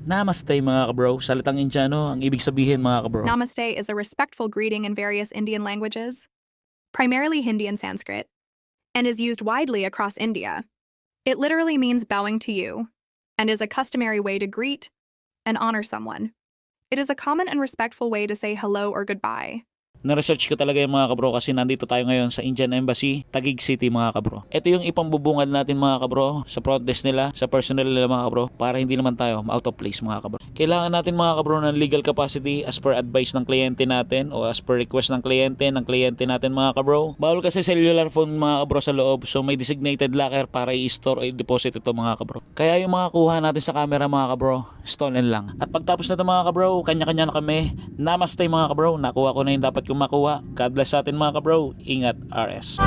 Namaste mga kabro, salitang Indiano ang ibig sabihin mga kabro. Namaste is a respectful greeting in various Indian languages, primarily Hindi and Sanskrit, and is used widely across India. It literally means bowing to you, and is a customary way to greet and honor someone. It is a common and respectful way to say hello or goodbye. Na-research ko talaga yung mga kabro kasi nandito tayo ngayon sa Indian Embassy, Taguig City mga kabro. Ito yung ipambubungad natin mga kabro sa front desk nila, sa personnel nila mga kabro, para hindi naman tayo out of place mga kabro. Kailangan natin mga kabro ng legal capacity as per advice ng kliyente natin o as per request ng kliyente natin mga kabro. Bawal kasi cellular phone mga kabro sa loob, so may designated locker para i-store o i-deposit ito mga kabro. Kaya yung mga kuha natin sa camera mga kabro, stolen lang. At pagtapos na ito mga kabro, kanya-kanya na kami. Namaste mga kabro, nakuha ko na yung dapat kong makuha. God bless sa atin mga kabro. Ingat RS.